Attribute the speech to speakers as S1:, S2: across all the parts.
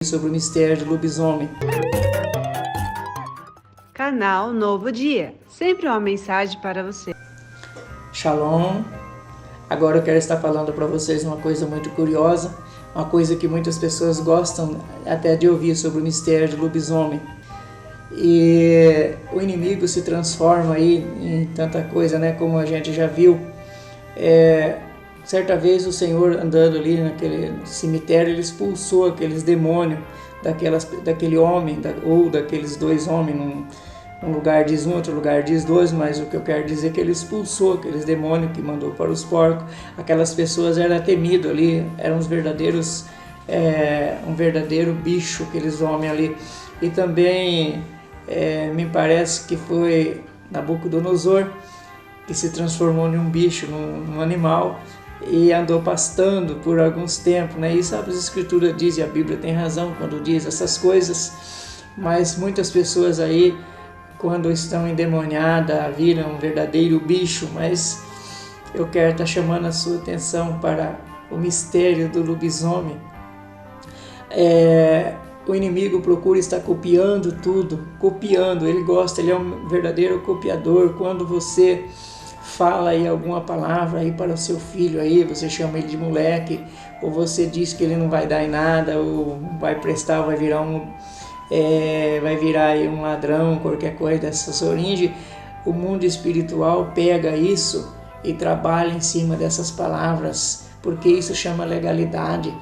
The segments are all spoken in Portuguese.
S1: Sobre o mistério do lobisomem.
S2: Canal Novo Dia, sempre uma mensagem para você.
S1: Shalom. Agora eu quero estar falando para vocês uma coisa muito curiosa, uma coisa que muitas pessoas gostam até de ouvir sobre o mistério do lobisomem. E o inimigo se transforma aí em tanta coisa, né? Como a gente já viu. Certa vez o Senhor andando ali naquele cemitério, ele expulsou aqueles demônios daquele homem, ou daqueles dois homens, um lugar diz um, outro lugar diz dois, mas o que eu quero dizer é que ele expulsou aqueles demônios que mandou para os porcos. Aquelas pessoas eram temidas ali, eram um verdadeiro bicho, aqueles homens ali. E também me parece que foi Nabucodonosor que se transformou em um bicho, num animal, e andou pastando por alguns tempos, né? E sabe, as escrituras dizem, a Bíblia tem razão quando diz essas coisas, mas muitas pessoas aí, quando estão endemoniadas, viram um verdadeiro bicho. Mas eu quero estar chamando a sua atenção para o mistério do lobisomem. O inimigo procura estar copiando tudo, ele gosta, ele é um verdadeiro copiador. Quando você fala aí alguma palavra aí para o seu filho aí, você chama ele de moleque, ou você diz que ele não vai dar em nada, ou vai prestar, ou vai virar aí um ladrão, qualquer coisa dessas origens, o mundo espiritual pega isso e trabalha em cima dessas palavras, porque isso chama legalidade.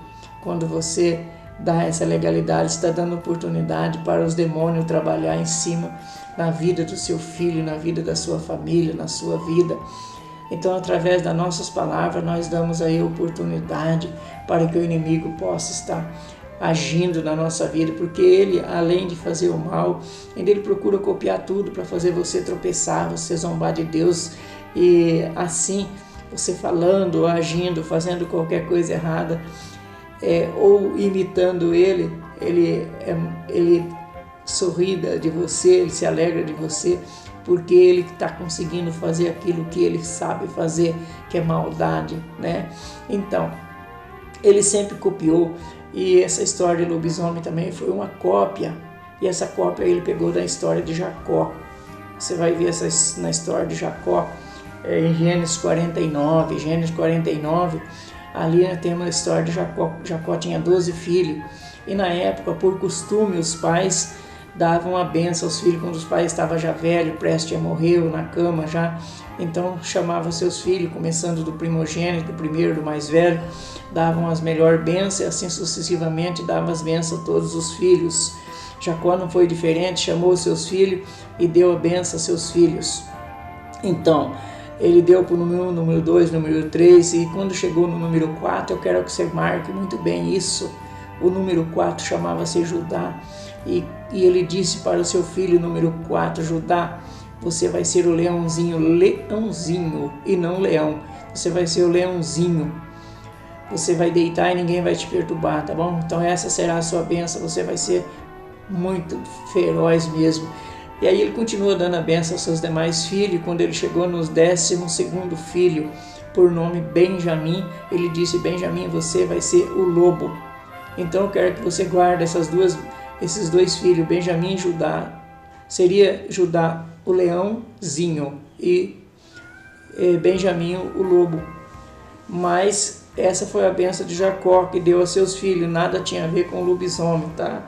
S1: Quando você dá essa legalidade, está dando oportunidade para os demônios trabalhar em cima na vida do seu filho, na vida da sua família, na sua vida. Então, através das nossas palavras, nós damos aí oportunidade para que o inimigo possa estar agindo na nossa vida, porque ele, além de fazer o mal, ele procura copiar tudo para fazer você tropeçar, você zombar de Deus, e assim, você falando, agindo, fazendo qualquer coisa errada, ou imitando ele sorri de você, ele se alegra de você, porque ele está conseguindo fazer aquilo que ele sabe fazer, que é maldade, né? Então, ele sempre copiou, e essa história de lobisomem também foi uma cópia, e essa cópia ele pegou da história de Jacó. Você vai ver na história de Jacó, em Gênesis 49, ali tem uma história de Jacó. Jacó tinha 12 filhos, e na época, por costume, os pais davam a bênção aos filhos quando os pais estavam já velhos, prestes a morrer, ou na cama já. Então chamavam seus filhos, começando do primogênito, do primeiro, do mais velho, davam as melhores bênçãos, e assim sucessivamente davam as bênçãos a todos os filhos. Jacó não foi diferente, chamou os seus filhos e deu a bênção a seus filhos. Então, ele deu para o número 1, número 2, número 3, e quando chegou no número 4, eu quero que você marque muito bem isso. O número 4 chamava-se Judá, e ele disse para o seu filho número 4, Judá, você vai ser o leãozinho, e não leão, você vai ser o leãozinho, você vai deitar e ninguém vai te perturbar, tá bom? Então essa será a sua bênção, você vai ser muito feroz mesmo. E aí ele continua dando a bênção aos seus demais filhos. Quando ele chegou no 12º filho, por nome Benjamim, ele disse, Benjamim, você vai ser o lobo. Então eu quero que você guarde esses dois filhos, Benjamim e Judá. Seria Judá o leãozinho e Benjamim o lobo. Mas essa foi a bênção de Jacó que deu a seus filhos, nada tinha a ver com o lobisomem, tá?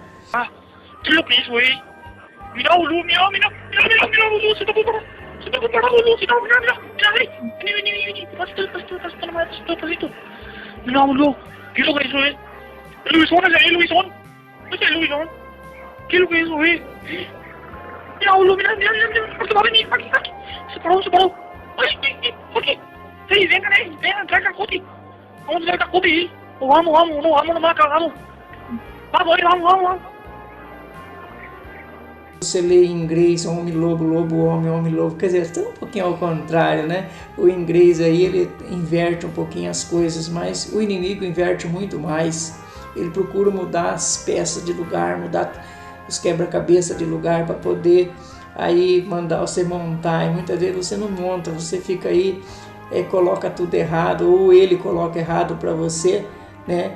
S1: Você lê em inglês homem-lobo, lobo-homem, homem-lobo, quer dizer, está um pouquinho ao contrário, né? O inglês aí, ele inverte um pouquinho as coisas, mas o inimigo inverte muito mais. Ele procura mudar as peças de lugar, mudar os quebra-cabeça de lugar para poder aí mandar você montar. E muitas vezes você não monta, você fica aí, coloca tudo errado, ou ele coloca errado para você, né?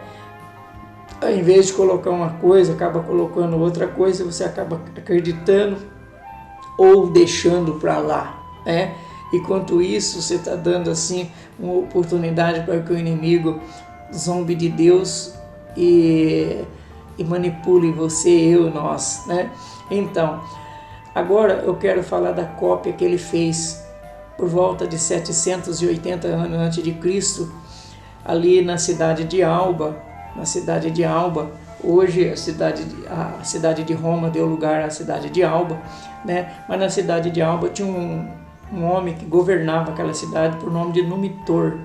S1: Ao invés de colocar uma coisa, acaba colocando outra coisa, você acaba acreditando ou deixando para lá, né? Enquanto isso, você está dando assim uma oportunidade para que o inimigo zombe de Deus e manipule você, eu, nós, né? Então, agora eu quero falar da cópia que ele fez por volta de 780 anos antes de Cristo, ali na cidade de Alba. Na cidade de Alba, hoje a cidade de Roma deu lugar à cidade de Alba, né? Mas na cidade de Alba tinha um homem que governava aquela cidade por nome de Numitor.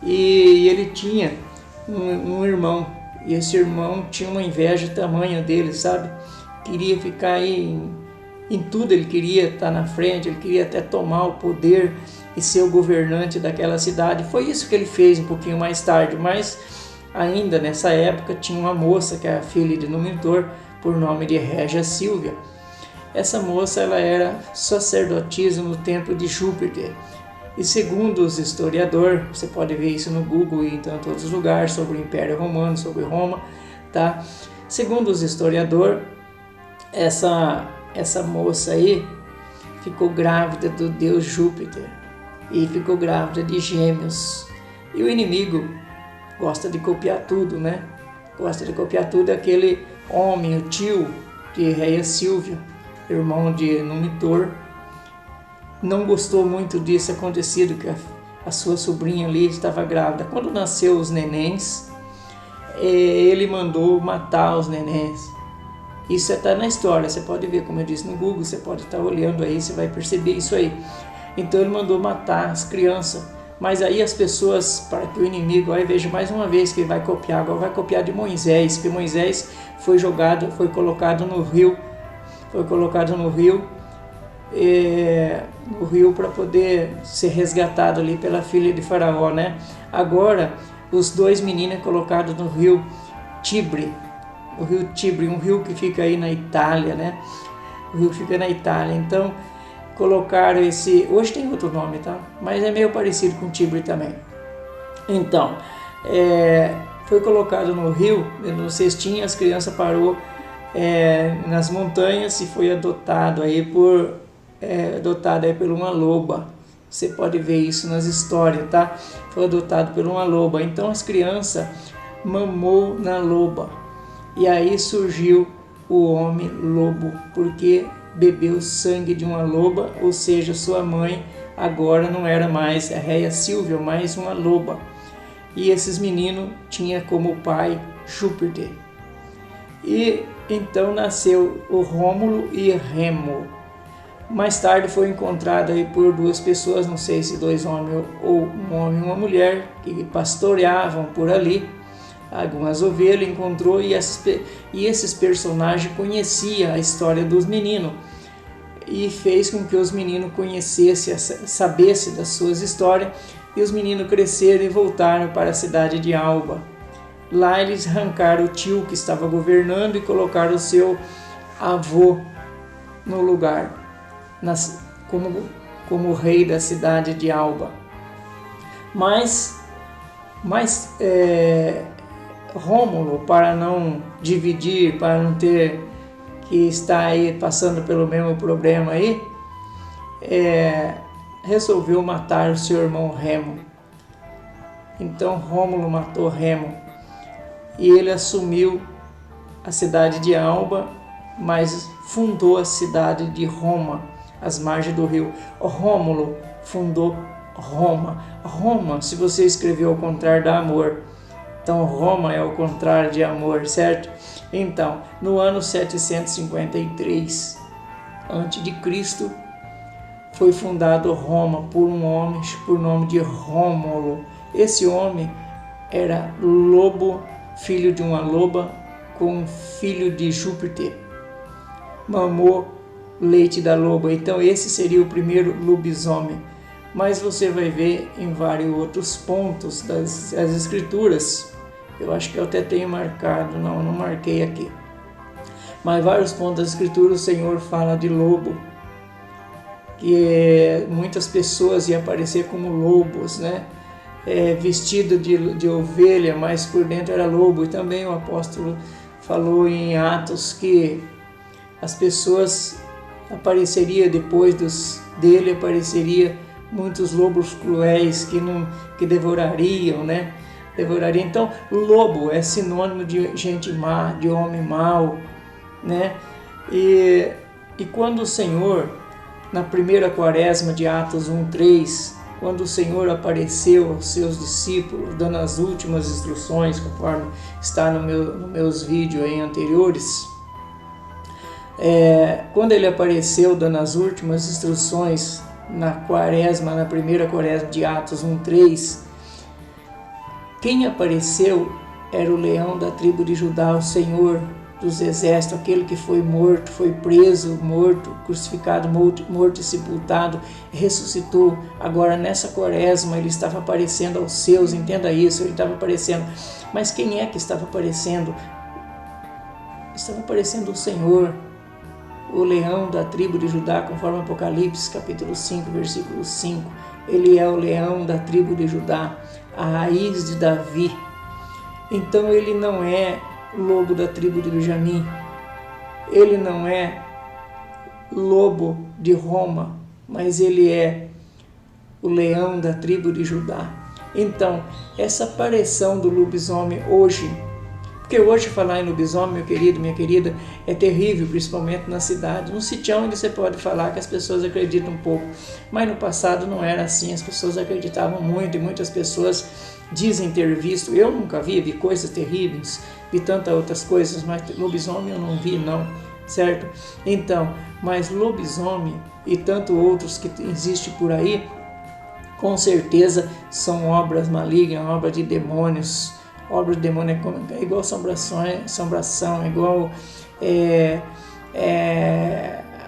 S1: E ele tinha um irmão, e esse irmão tinha uma inveja tamanha dele, sabe? Queria ficar aí em tudo, ele queria estar na frente, ele queria até tomar o poder e ser o governante daquela cidade. Foi isso que ele fez um pouquinho mais tarde, mas ainda nessa época tinha uma moça que era filha de Numitor, por nome de Régia Sílvia. Essa moça ela era sacerdotisa no templo de Júpiter. E segundo os historiadores, você pode ver isso no Google e em todos os lugares, sobre o Império Romano, sobre Roma, tá? Segundo os historiadores, essa moça aí ficou grávida do deus Júpiter e ficou grávida de gêmeos. E o inimigo gosta de copiar tudo, né? Gosta de copiar tudo. Aquele homem, o tio de Réia Sílvia, irmão de Numitor, não gostou muito disso acontecido, que a sua sobrinha ali estava grávida. Quando nasceu os nenéns, ele mandou matar os nenéns. Isso está na história, você pode ver, como eu disse no Google, você pode estar olhando aí, você vai perceber isso aí. Então ele mandou matar as crianças, mas aí as pessoas, para que o inimigo, aí veja mais uma vez que ele vai copiar, agora vai copiar de Moisés, que Moisés foi colocado no rio para poder ser resgatado ali pela filha de Faraó, né? Agora, os dois meninos colocados no rio Tibre, um rio que fica aí na Itália, né? O rio fica na Itália, então colocaram esse, hoje tem outro nome, tá? Mas é meio parecido com Tibre também. Então, foi colocado no rio, no cestinho, as crianças parou nas montanhas e foi adotado aí por uma loba. Você pode ver isso nas histórias, tá? Foi adotado por uma loba. Então as crianças mamou na loba. E aí surgiu o homem lobo, porque bebeu sangue de uma loba, ou seja, sua mãe agora não era mais a Réia Sílvia, mas uma loba. E esses meninos tinham como pai Júpiter. E então nasceu o Rômulo e Remo. Mais tarde foi encontrado aí por duas pessoas, não sei se dois homens ou um homem e uma mulher, que pastoreavam por ali algumas ovelhas, encontrou, e esses personagens conheciam a história dos meninos e fez com que os meninos conhecessem, sabessem das suas histórias, e os meninos cresceram e voltaram para a cidade de Alba. Lá eles arrancaram o tio que estava governando e colocaram o seu avô no lugar, como rei da cidade de Alba. Mas Rômulo, para não dividir, para não ter que estar aí passando pelo mesmo problema aí, resolveu matar o seu irmão Remo. Então Rômulo matou Remo e ele assumiu a cidade de Alba, mas fundou a cidade de Roma, às margens do rio. Rômulo fundou Roma. Roma, se você escrever ao contrário, dá amor. Então Roma é o contrário de amor, certo? Então, no ano 753 a.C., foi fundado Roma por um homem por nome de Rômulo. Esse homem era lobo, filho de uma loba, com filho de Júpiter. Mamou leite da loba. Então esse seria o primeiro lobisomem. Mas você vai ver em vários outros pontos das escrituras. Eu acho que eu até tenho marcado, não marquei aqui. Mas vários pontos das escrituras o Senhor fala de lobo. Que muitas pessoas iam aparecer como lobos, né? vestido de ovelha, mas por dentro era lobo. E também o apóstolo falou em Atos que as pessoas apareceria depois dele, apareceria muitos lobos cruéis que devorariam, né? Devoraria. Então, lobo é sinônimo de gente má, de homem mau, né? E quando o Senhor, na primeira quaresma de Atos 1:3, quando o Senhor apareceu aos seus discípulos, dando as últimas instruções, conforme está nos meus vídeos aí anteriores, quando ele apareceu dando as últimas instruções na primeira quaresma de Atos 1:3, quem apareceu era o leão da tribo de Judá, o Senhor dos exércitos, aquele que foi morto, foi preso, morto, crucificado, morto e sepultado, ressuscitou. Agora nessa quaresma ele estava aparecendo aos seus, entenda isso, ele estava aparecendo. Mas quem é que estava aparecendo? Estava aparecendo o Senhor, o leão da tribo de Judá, conforme Apocalipse capítulo 5, versículo 5. Ele é o leão da tribo de Judá, a raiz de Davi. Então ele não é lobo da tribo de Benjamim, ele não é lobo de Roma, mas ele é o leão da tribo de Judá. Então, essa aparição do lobisomem hoje, porque hoje falar em lobisomem, meu querido, minha querida, é terrível, principalmente na cidade. No sitião onde você pode falar que as pessoas acreditam um pouco, mas no passado não era assim, as pessoas acreditavam muito e muitas pessoas dizem ter visto. Eu nunca vi coisas terríveis, vi tantas outras coisas, mas lobisomem eu não vi não, certo? Então, mas lobisomem e tanto outros que existem por aí, com certeza são obras malignas, obras de demônios. Obra de demônio é igual assombração, é igual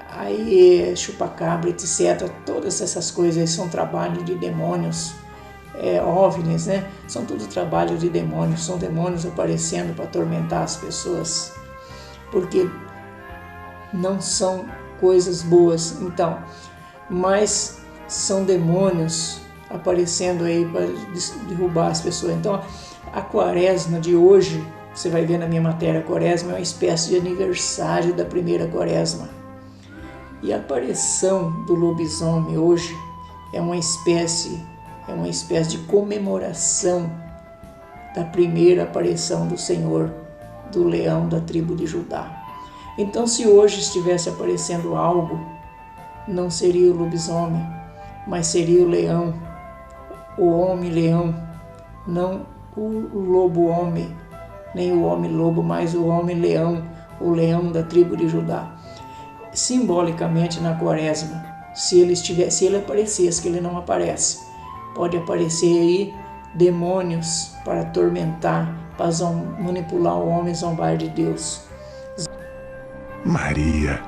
S1: aí chupacabra, etc. Todas essas coisas aí são trabalho de demônios, OVNIs, né? São tudo trabalho de demônios, são demônios aparecendo para atormentar as pessoas, porque não são coisas boas, então, mas são demônios aparecendo aí para derrubar as pessoas. Então, a quaresma de hoje, você vai ver na minha matéria, a quaresma é uma espécie de aniversário da primeira quaresma. E a aparição do lobisomem hoje é uma espécie de comemoração da primeira aparição do Senhor, do leão da tribo de Judá. Então, se hoje estivesse aparecendo algo, não seria o lobisomem, mas seria o leão, o homem-leão, não o lobo-homem, nem o homem-lobo, mas o homem-leão, o leão da tribo de Judá. Simbolicamente na quaresma, se ele aparecesse, que ele não aparece, pode aparecer aí demônios para atormentar, para manipular o homem, zombar de Deus.
S3: Maria.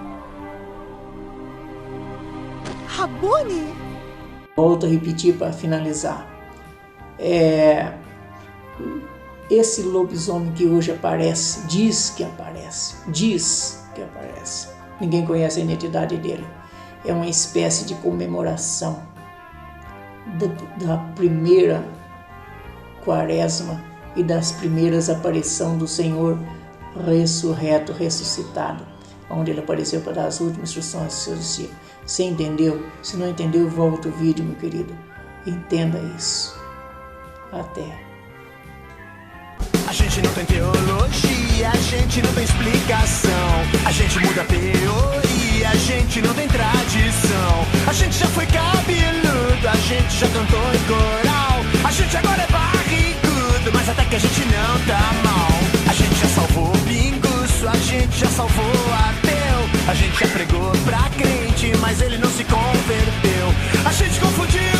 S4: Rabone.
S1: Volto a repetir para finalizar. Esse lobisomem que hoje aparece, diz que aparece. Ninguém conhece a identidade dele. É uma espécie de comemoração da primeira quaresma e das primeiras aparições do Senhor ressurreto, ressuscitado, onde ele apareceu para dar as últimas instruções aos seus discípulos. Você entendeu? Se não entendeu, volta o vídeo, meu querido. Entenda isso. Até.
S5: A gente não tem teologia, a gente não tem explicação. A gente muda a teoria, a gente não tem tradição. A gente já foi cabeludo, a gente já cantou em coral. A gente agora é barrigudo, mas até que a gente não tá mal. A gente já salvou pinguço, a gente já salvou ateu. A gente já pregou pra crente, mas ele não se converteu. A gente confundiu